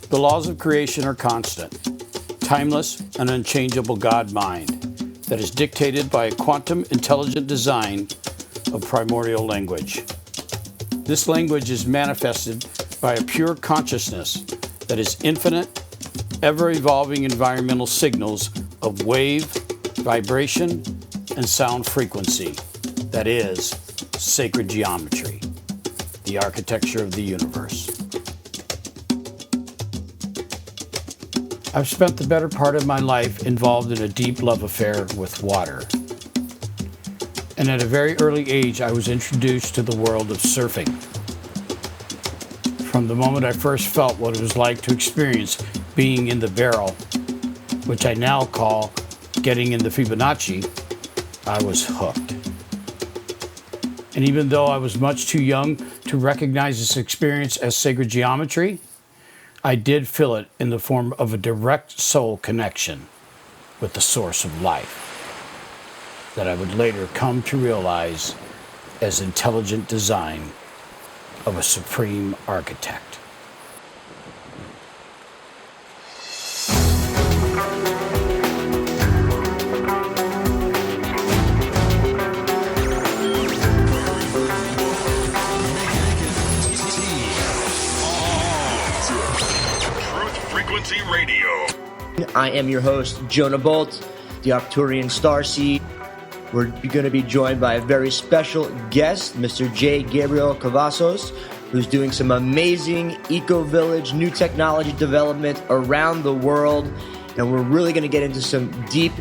The laws of creation are constant, timeless, and unchangeable God mind that is dictated by a quantum intelligent design of primordial language. This language is manifested by a pure consciousness that is infinite, ever-evolving environmental signals of wave, vibration, and sound frequency. That is sacred geometry, the architecture of the universe. I've spent the better part of my life involved in a deep love affair with water. And at a very early age, I was introduced to the world of surfing. From the moment I first felt what it was like to experience being in the barrel, which I now call getting in the Fibonacci, I was hooked. And even though I was much too young to recognize this experience as sacred geometry, I did feel it in the form of a direct soul connection with the source of life that I would later come to realize as intelligent design of a supreme architect. Radio. I am your host, Jonah Bolt, the Arcturian Starseed. We're going to be joined by a very special guest, Mr. Jay Gabriel Cavazos, who's doing some amazing eco-village, new technology development around the world. And we're really going to get into some deep,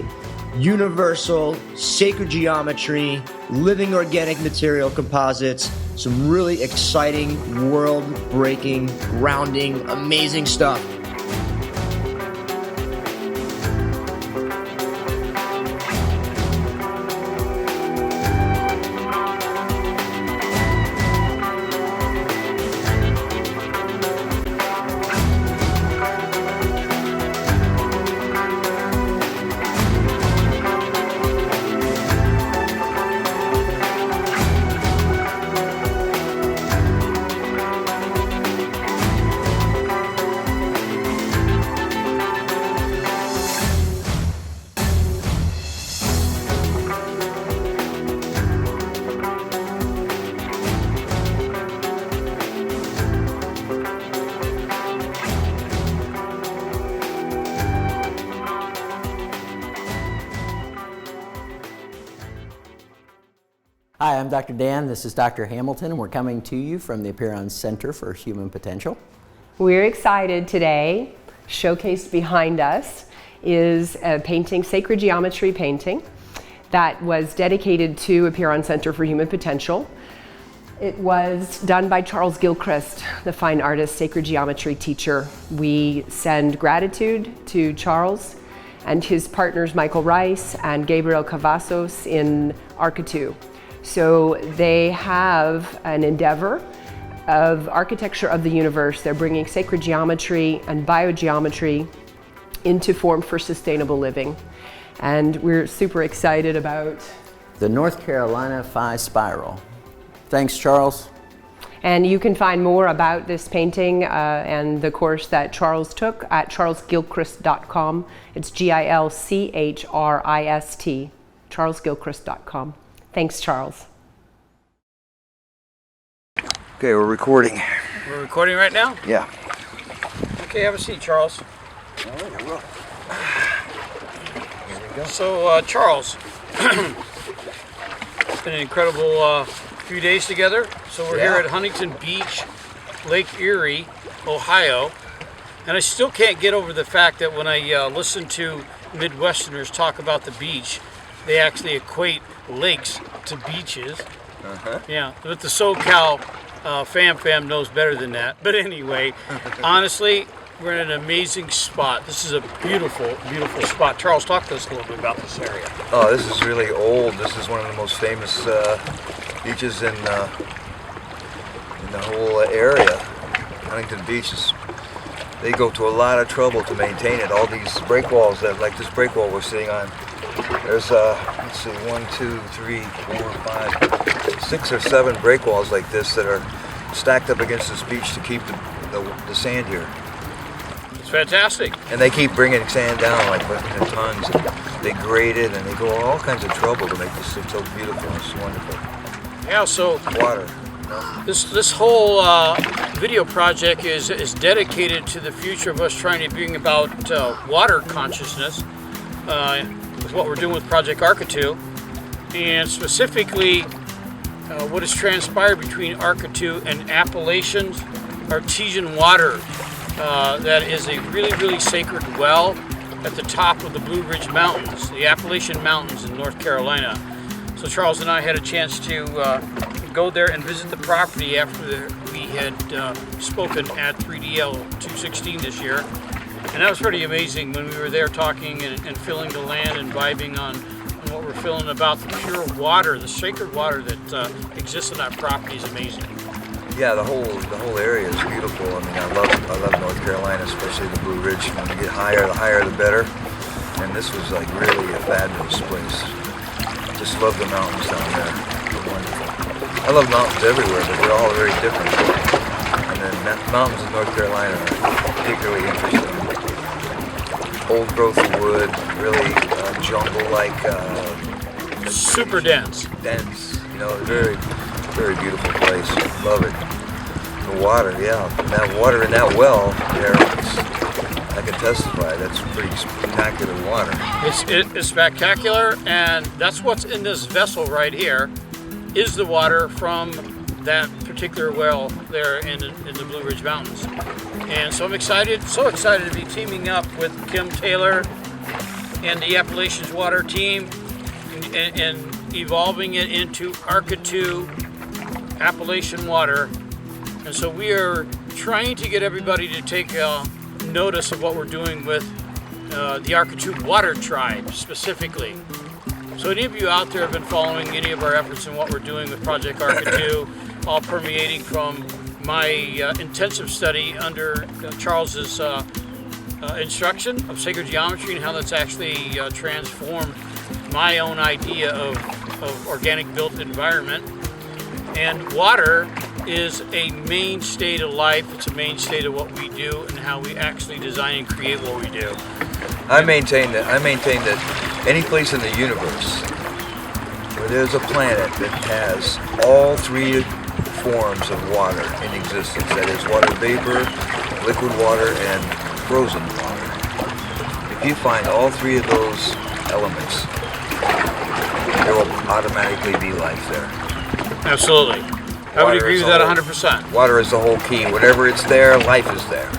universal, sacred geometry, living organic material composites, some really exciting, world-breaking, grounding, amazing stuff. Hi, I'm Dr. Dan. This is Dr. Hamilton, and we're coming to you from the Apeiron Center for Human Potential. We're excited today. Showcased behind us is a painting, sacred geometry painting, that was dedicated to Apeiron Center for Human Potential. It was done by Charles Gilchrist, the fine artist, sacred geometry teacher. We send gratitude to Charles and his partners Michael Rice and Gabriel Cavazos in ARCOTU. So they have an endeavor of architecture of the universe. They're bringing sacred geometry and biogeometry into form for sustainable living. And we're super excited about the North Carolina Phi Spiral. Thanks, Charles. And you can find more about this painting and the course that Charles took at charlesgilchrist.com. It's Gilchrist, charlesgilchrist.com. Thanks, Charles. Okay, we're recording. We're recording right now? Yeah. Okay, have a seat, Charles. All right, I will. Here we go. So, Charles, it's been an incredible few days together. So we're here at Huntington Beach, Lake Erie, Ohio. And I still can't get over the fact that when I listen to Midwesterners talk about the beach, they actually equate lakes to beaches. Yeah, but the SoCal fam knows better than that. But anyway, honestly, we're in an amazing spot. This is a beautiful, beautiful spot. Charles, talk to us a little bit about this area. Oh, this is really old. This is one of the most famous beaches in the whole area. Huntington Beach they go to a lot of trouble to maintain it. All these break walls like this break wall we're sitting on. There's let's see, 1, 2, 3, 4, 5, 6 or 7 break walls like this that are stacked up against this beach to keep the sand here. It's fantastic. And they keep bringing sand down like in tons. And they grade it and they go all kinds of trouble to make this look so beautiful. It's wonderful. Yeah, so Water. this whole video project is dedicated to the future of us trying to bring about water consciousness with what we're doing with Project ARCOTU, and specifically what has transpired between ARCOTU and Appalachian's artesian water. That is a really, really sacred well at the top of the Blue Ridge Mountains, the Appalachian Mountains in North Carolina. So Charles and I had a chance to go there and visit the property after we had spoken at 3DL 216 this year. And that was pretty amazing when we were there talking and feeling the land and vibing on what we're feeling about the pure water, the sacred water that exists on that property is amazing. Yeah, the whole area is beautiful. I mean, I love North Carolina, especially the Blue Ridge. When you get higher, the higher the better. And this was like really a fabulous place. Just love the mountains down there. They're wonderful. I love mountains everywhere, but they're all very different. And then mountains in North Carolina are particularly interesting. Old growth of wood, really jungle-like. Super dense. Dense, you know, very, very beautiful place. Love it. The water, yeah. That water in that well there, I can testify, that's pretty spectacular water. It's spectacular, and that's what's in this vessel right here, is the water from that particular well there in the Blue Ridge Mountains. And so I'm excited, so excited to be teaming up with Kim Taylor and the Appalachians Water team and evolving it into ARCOTU Appalachian Water. And so we are trying to get everybody to take notice of what we're doing with the ARCOTU Water Tribe specifically. So any of you out there have been following any of our efforts and what we're doing with Project ARCOTU, all permeating from my intensive study under Charles's instruction of sacred geometry and how that's actually transformed my own idea of organic built environment. And water is a mainstay to life. It's a mainstay to what we do and how we actually design and create what we do. I maintain that any place in the universe where there's a planet that has all 3 forms of water in existence, that is water vapor, liquid water, and frozen water. If you find all 3 of those elements, there will automatically be life there. Absolutely. I would agree with that 100%. Water is the whole key. Whatever it's there, life is there.